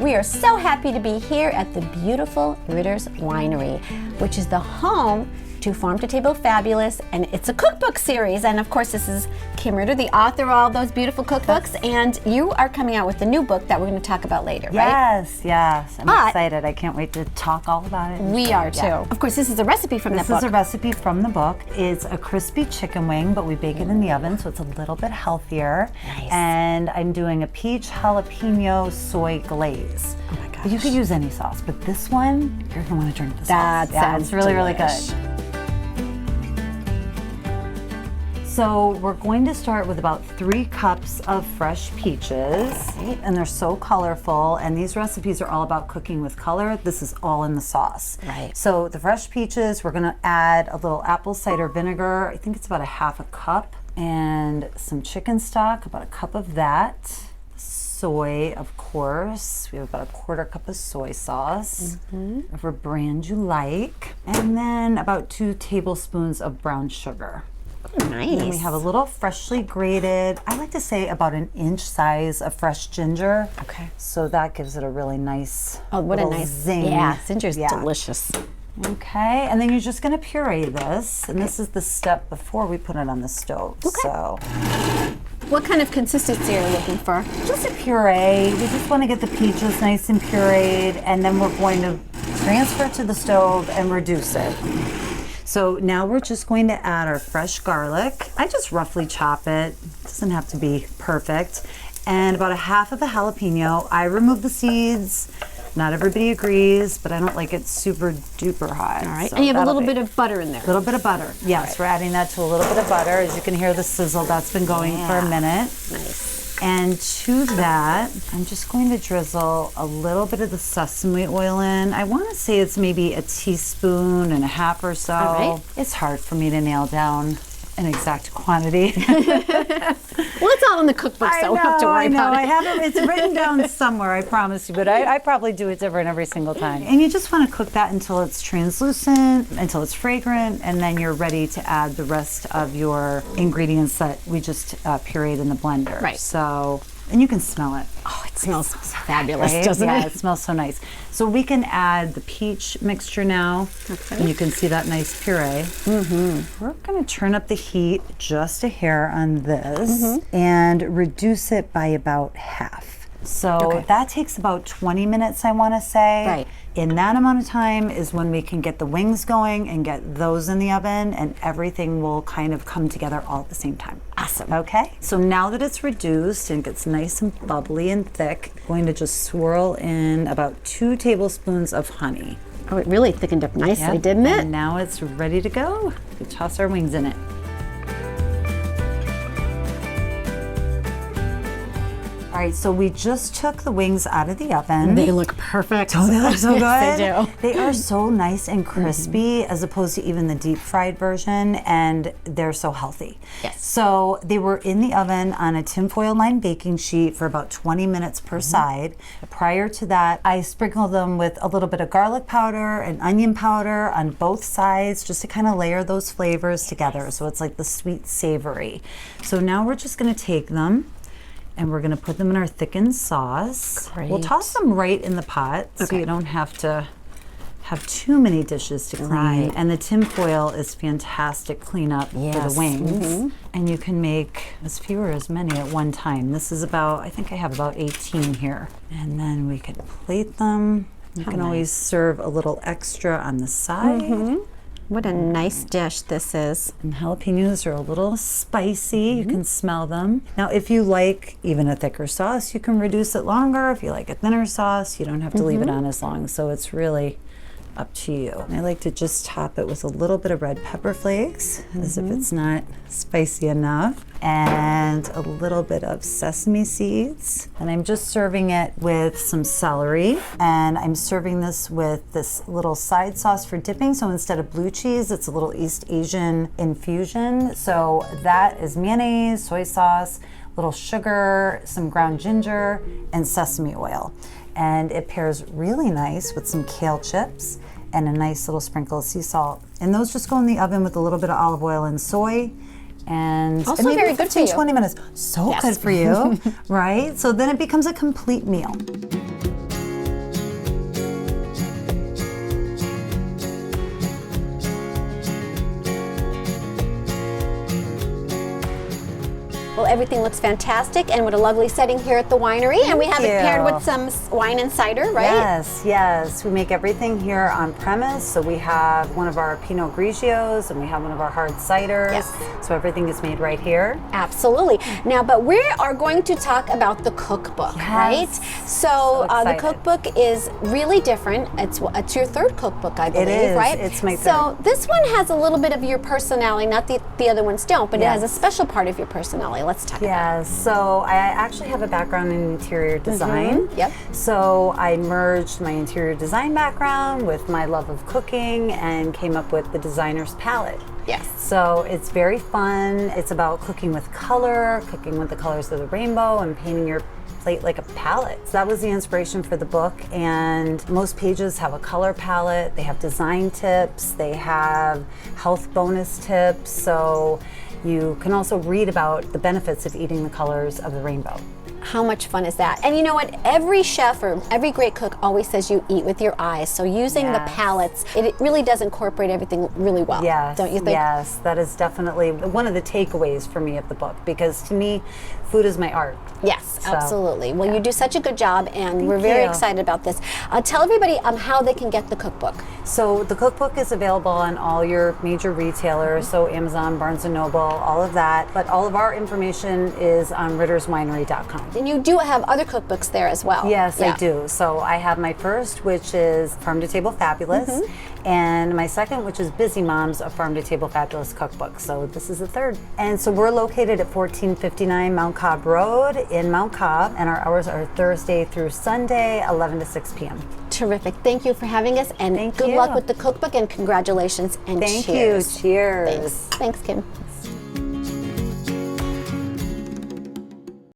We are so happy to be here at the beautiful Ritter's Winery, which is the home to Farm to Table Fabulous, and it's a cookbook series. And of course, this is Kim Ritter, the author of all those beautiful cookbooks, and you are coming out with a new book that we're going to talk about later, right? Yes. I'm excited. I can't wait to talk all about it. We are too. Yeah. Of course, this is a recipe from that book. This is a recipe from the book. It's a crispy chicken wing, but we bake it in the oven, so it's a little bit healthier. Nice. And I'm doing a peach jalapeno soy glaze. Oh my gosh. You could use any sauce, but this one, you're going to want to drink the sauce. That sounds it's really, really good. So we're going to start with about 3 cups of fresh peaches, and they're so colorful, and these recipes are all about cooking with color. This is all in the sauce. Right. So the fresh peaches, we're gonna add a little apple cider vinegar. I think it's about a 1/2 cup, and some chicken stock, about 1 cup of that. Soy, of course. We have about 1/4 cup of soy sauce, whatever brand you like. And then about 2 tablespoons of brown sugar. Nice. And we have a little freshly grated, I like to say about 1 inch size of fresh ginger. Okay. So that gives it a really nice what a nice zing. Yeah, ginger's delicious. Okay, and then you're just gonna puree this, and this is the step before we put it on the stove. Okay. So What kind of consistency are you looking for? just a puree. We just want to get the peaches nice and pureed, and then we're going to transfer it to the stove and reduce it. So now we're just going to add our fresh garlic. I just roughly chop it. Doesn't have to be perfect. And about 1/2 of a jalapeno. I remove the seeds. Not everybody agrees, but I don't like it super duper hot. All right, So and you have a little that'll bit of butter in there. A little bit of butter. Yes, we're adding that to a little bit of butter. As you can hear the sizzle, that's been going for a minute. Nice. And to that, I'm just going to drizzle a little bit of the sesame oil in. I want to say it's maybe 1.5 teaspoons or so. All right. It's hard for me to nail down an exact quantity. Well, it's all in the cookbook, so we don't have to worry about it. I have it. It's written down somewhere, I promise you, but I probably do it different every single time. And you just want to cook that until it's translucent, until it's fragrant, and then you're ready to add the rest of your ingredients that we just pureed in the blender. Right. So, and you can smell it. Oh, it smells fabulous, Right? doesn't Yeah, it? it smells so nice. So we can add the peach mixture now, and you can see that nice puree. We're going to turn up the heat just a hair on this and reduce it by about 1/2. So that takes about 20 minutes, I want to say. Right. In that amount of time is when we can get the wings going and get those in the oven, and everything will kind of come together all at the same time. Awesome. Okay, so now that it's reduced and gets nice and bubbly and thick, I'm going to just swirl in about 2 tablespoons of honey. Oh, it really thickened up nicely, Yep, didn't it? And now it's ready to go. We toss our wings in it. All right, so we just took the wings out of the oven. They look perfect. Oh, they look so good. Yes, they do. They are so nice and crispy as opposed to even the deep fried version, and they're so healthy. Yes. So they were in the oven on a tinfoil lined baking sheet for about 20 minutes per side. Prior to that, I sprinkled them with a little bit of garlic powder and onion powder on both sides just to kind of layer those flavors together. So it's like the sweet savory. So now we're just going to take them, and we're going to put them in our thickened sauce. Great. We'll toss them right in the pot so you don't have to have too many dishes to clean. Right. And the tin foil is fantastic cleanup for Yes. the wings. And you can make as few or as many at one time. This is about, I think I have about 18 here. And then we can plate them. You can always serve a little extra on the side. What a nice dish this is. And jalapenos are a little spicy. You can smell them. Now, if you like even a thicker sauce, you can reduce it longer. If you like a thinner sauce, you don't have to leave it on as long. So it's really up to you. I like to just top it with a little bit of red pepper flakes, as if it's not spicy enough, and a little bit of sesame seeds. And I'm just serving it with some celery, and I'm serving this with this little side sauce for dipping. So instead of blue cheese, it's a little East Asian infusion. So that is mayonnaise, soy sauce, little sugar, some ground ginger, and sesame oil. And it pairs really nice with some kale chips and a nice little sprinkle of sea salt. And those just go in the oven with a little bit of olive oil and soy. And Also maybe very good for 15, you. 20 minutes. So Yes. good for you, right? So then it becomes a complete meal. Well, everything looks fantastic, and what a lovely setting here at the winery. And we have it paired with some wine and cider, right? Yes, yes. We make everything here on premise. So we have one of our Pinot Grigios, and we have one of our hard ciders. Yes. So everything is made right here. Absolutely. Now, but we are going to talk about the cookbook, right? So the cookbook is really different. It's your third cookbook, I believe, It is. right? It's my third. So this one has a little bit of your personality, not the other ones don't, but it has a special part of your personality. Let's talk about it. So I actually have a background in interior design. Yep. So I merged my interior design background with my love of cooking and came up with the designer's palette. Yes. So it's very fun. It's about cooking with color, cooking with the colors of the rainbow, and painting your plate like a palette. So that was the inspiration for the book, and most pages have a color palette. They have design tips. They have health bonus tips. So you can also read about the benefits of eating the colors of the rainbow. How much fun is that? And you know what? Every chef or every great cook always says you eat with your eyes. So using the palettes, it really does incorporate everything really well. Yes, don't you think? Yes, that is definitely one of the takeaways for me of the book, because to me, food is my art. Yes, absolutely. Well, you do such a good job, and we're very excited about this. Tell everybody how they can get the cookbook. So the cookbook is available on all your major retailers, so Amazon, Barnes & Noble, all of that. But all of our information is on ritterswinery.com. And you do have other cookbooks there as well. Yes, I do. So I have my first, which is Farm to Table Fabulous, and my second, which is Busy Moms, a Farm to Table Fabulous cookbook. So this is the third. And so we're located at 1459 Mount Cobb Road in Mount Cobb, and our hours are Thursday through Sunday, 11 to 6 p.m. Terrific. Thank you for having us, and good luck with the cookbook, and congratulations, and Thank cheers. you. Cheers. Thanks, Kim.